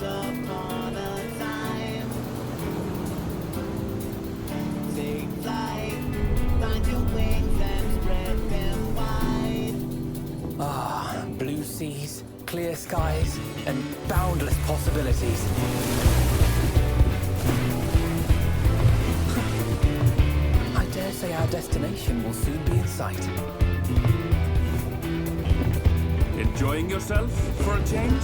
upon a time. Take flight, find your wings and spread them wide. Ah, blue seas, clear skies, and boundless possibilities. I dare say our destination will soon be in sight. Enjoying yourself for a change?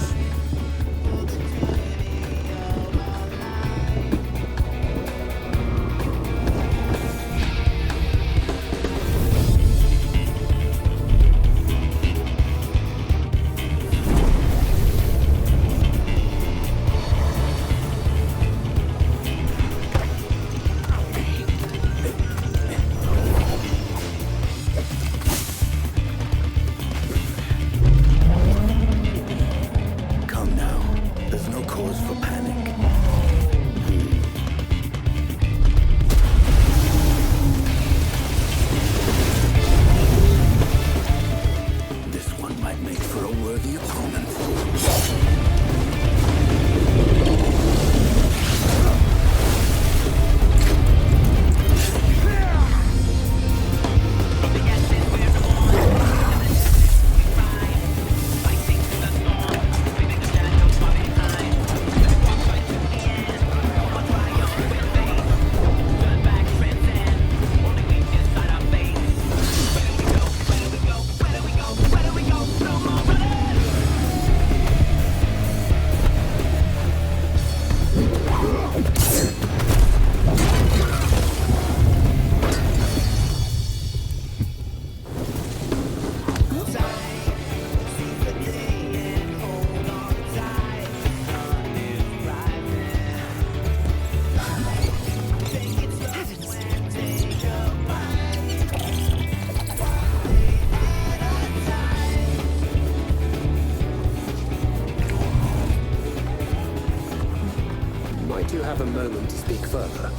Might you have a moment to speak further?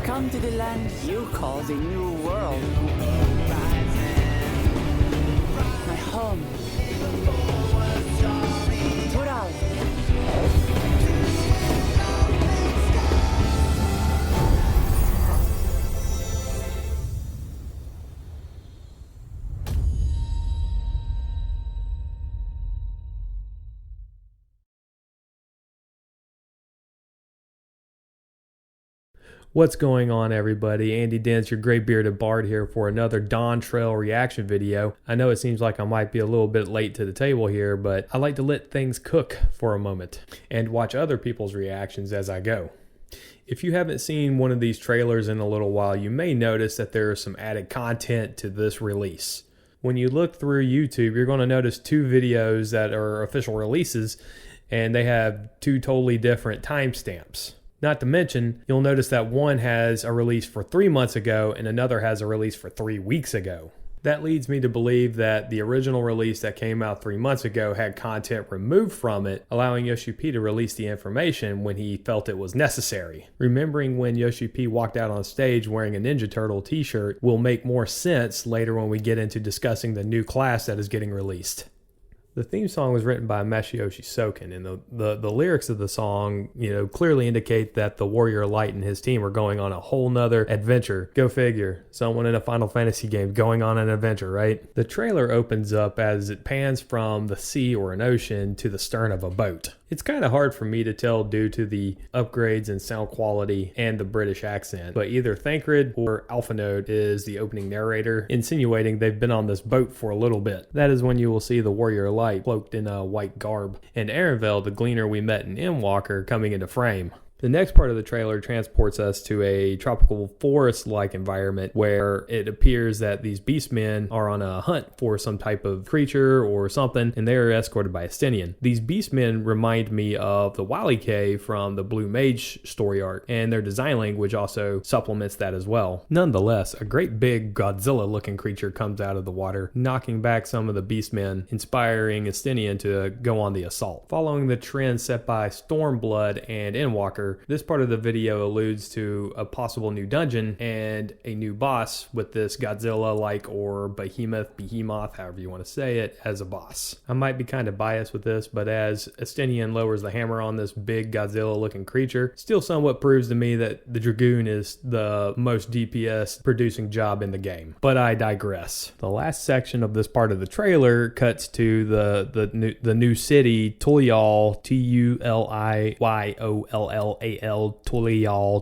Come to the land you call the New World. My home. Tural. What's going on, everybody? Andy Dents, your gray bearded bard here for another Dawntrail reaction video. I know it seems like I might be a little bit late to the table here, but I like to let things cook for a moment and watch other people's reactions as I go. If you haven't seen one of these trailers in a little while, you may notice that there is some added content to this release. When you look through YouTube, you're going to notice two videos that are official releases, and they have two totally different timestamps. Not to mention, you'll notice that one has a release for 3 months ago and another has a release for 3 weeks ago. That leads me to believe that the original release that came out 3 months ago had content removed from it, allowing Yoshi P to release the information when he felt it was necessary. Remembering when Yoshi P walked out on stage wearing a Ninja Turtle t-shirt will make more sense later when we get into discussing the new class that is getting released. The theme song was written by Masayoshi Soken, and the lyrics of the song, clearly indicate that the Warrior Light and his team are going on a whole nother adventure. Go figure. Someone in a Final Fantasy game going on an adventure, right? The trailer opens up as it pans from the sea or an ocean to the stern of a boat. It's kind of hard for me to tell due to the upgrades in sound quality and the British accent, but either Thancred or Alphanode is the opening narrator, insinuating they've been on this boat for a little bit. That is when you will see the Warrior Light light cloaked in a white garb, and Erenvel, the gleaner we met in Endwalker, coming into frame. The next part of the trailer transports us to a tropical forest-like environment where it appears that these beastmen are on a hunt for some type of creature or something, and they are escorted by a Estinian. These beastmen remind me of the Wally from the Blue Mage story arc, and their design language also supplements that as well. Nonetheless, a great big Godzilla-looking creature comes out of the water, knocking back some of the beastmen, inspiring Estinian to go on the assault. Following the trend set by Stormblood and Endwalker, this part of the video alludes to a possible new dungeon and a new boss with this Godzilla-like or behemoth, however you want to say it, as a boss. I might be kind of biased with this, but as Estinian lowers the hammer on this big Godzilla-looking creature, still somewhat proves to me that the Dragoon is the most DPS producing job in the game. But I digress. The last section of this part of the trailer cuts to the new city, Tulial, Tuliyoll,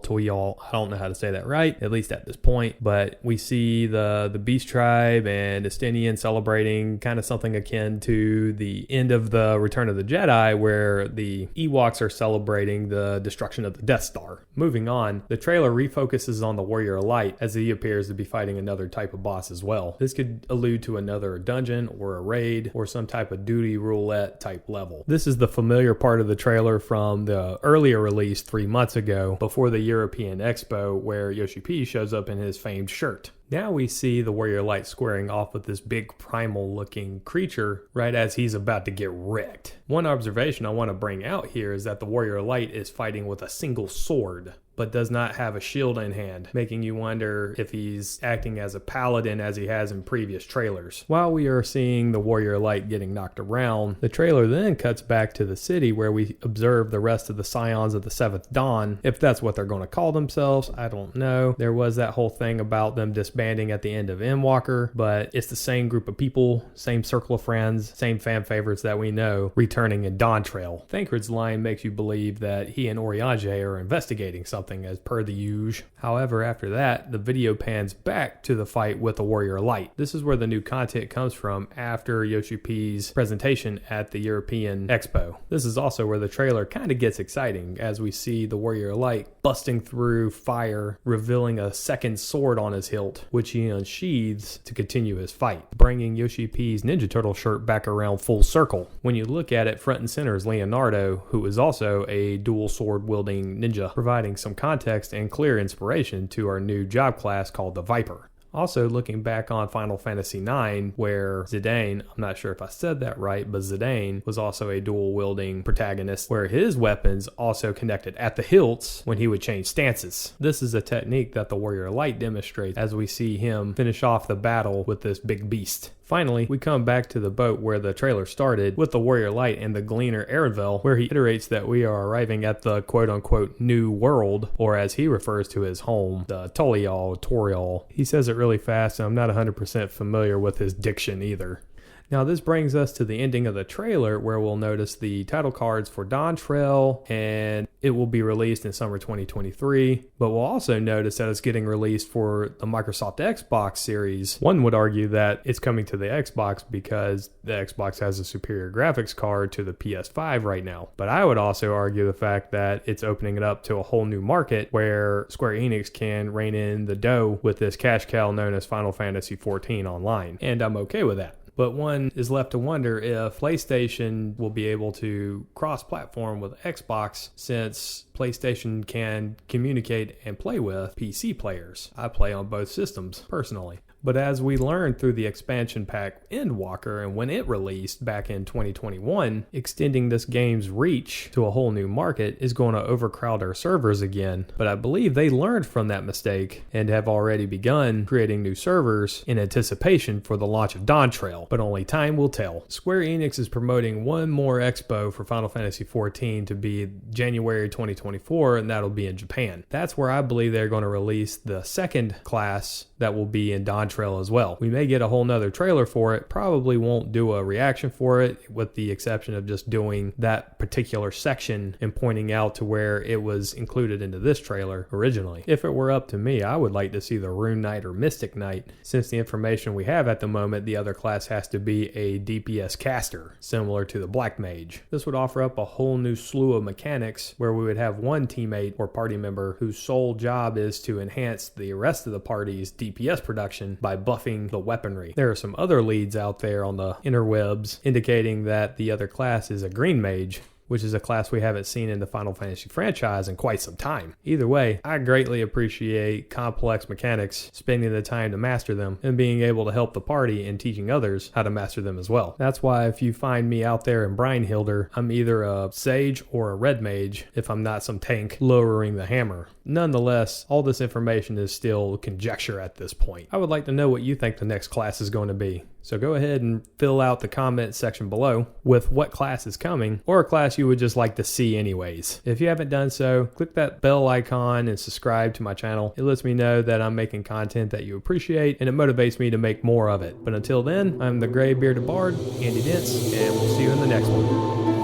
Tulial. I don't know how to say that right, at least at this point, but we see the Beast Tribe and Estinian celebrating kind of something akin to the end of the Return of the Jedi, where the Ewoks are celebrating the destruction of the Death Star. Moving on, the trailer refocuses on the Warrior Light as he appears to be fighting another type of boss as well. This could allude to another dungeon or a raid or some type of duty roulette type level. This is the familiar part of the trailer from the earlier release 3 months ago before the European Expo, where Yoshi P shows up in his famed shirt. Now we see the Warrior Light squaring off with this big primal looking creature right as he's about to get wrecked. One observation I want to bring out here is that the Warrior Light is fighting with a single sword, but does not have a shield in hand, making you wonder if he's acting as a paladin as he has in previous trailers. While we are seeing the Warrior Light getting knocked around, the trailer then cuts back to the city where we observe the rest of the Scions of the Seventh Dawn. If that's what they're going to call themselves, I don't know. There was that whole thing about them disbanding at the end of Endwalker, but it's the same group of people, same circle of friends, same fan favorites that we know, returning in Dawntrail. Thancred's line makes you believe that he and Oriage are investigating something as per the usual. However, after that, the video pans back to the fight with the Warrior Light. This is where the new content comes from after Yoshi P's presentation at the European Expo. This is also where the trailer kind of gets exciting as we see the Warrior Light busting through fire, revealing a second sword on his hilt, which he unsheathes to continue his fight, bringing Yoshi P's Ninja Turtle shirt back around full circle. When you look at it, front and center is Leonardo, who is also a dual sword wielding ninja, providing some context and clear inspiration to our new job class called the Viper. Also, looking back on Final Fantasy IX, where Zidane, I'm not sure if I said that right, but Zidane was also a dual-wielding protagonist, where his weapons also connected at the hilts when he would change stances. This is a technique that the Warrior Light demonstrates as we see him finish off the battle with this big beast. Finally, we come back to the boat where the trailer started with the Warrior Light and the Gleaner Erenvel, where he iterates that we are arriving at the quote-unquote new world, or as he refers to his home, the Tulial. He says it really fast, and I'm not 100% familiar with his diction either. Now this brings us to the ending of the trailer, where we'll notice the title cards for Dawntrail, and it will be released in summer 2023, but we'll also notice that it's getting released for the Microsoft Xbox series. One would argue that it's coming to the Xbox because the Xbox has a superior graphics card to the PS5 right now, but I would also argue the fact that it's opening it up to a whole new market where Square Enix can rein in the dough with this cash cow known as Final Fantasy XIV Online, and I'm okay with that. But one is left to wonder if PlayStation will be able to cross-platform with Xbox, since PlayStation can communicate and play with PC players. I play on both systems personally. But as we learned through the expansion pack Endwalker and when it released back in 2021, extending this game's reach to a whole new market is going to overcrowd our servers again. But I believe they learned from that mistake and have already begun creating new servers in anticipation for the launch of Dawntrail, but only time will tell. Square Enix is promoting one more expo for Final Fantasy XIV to be January 2024, and that'll be in Japan. That's where I believe they're going to release the second class that will be in Dawntrail. Dawntrail as well. We may get a whole nother trailer for it, probably won't do a reaction for it, with the exception of just doing that particular section and pointing out to where it was included into this trailer originally. If it were up to me, I would like to see the Rune Knight or Mystic Knight. Since the information we have at the moment, the other class has to be a DPS caster, similar to the Black Mage. This would offer up a whole new slew of mechanics where we would have one teammate or party member whose sole job is to enhance the rest of the party's DPS production by buffing the weaponry. There are some other leads out there on the interwebs indicating that the other class is a Green Mage, which is a class we haven't seen in the Final Fantasy franchise in quite some time. Either way, I greatly appreciate complex mechanics, spending the time to master them, and being able to help the party in teaching others how to master them as well. That's why if you find me out there in Brynhilder, I'm either a Sage or a Red Mage if I'm not some tank lowering the hammer. Nonetheless, all this information is still conjecture at this point. I would like to know what you think the next class is going to be. So go ahead and fill out the comment section below with what class is coming, or a class you would just like to see anyways. If you haven't done so, click that bell icon and subscribe to my channel. It lets me know that I'm making content that you appreciate, and it motivates me to make more of it. But until then, I'm the Gray Bearded Bard, Andy Dents, and we'll see you in the next one.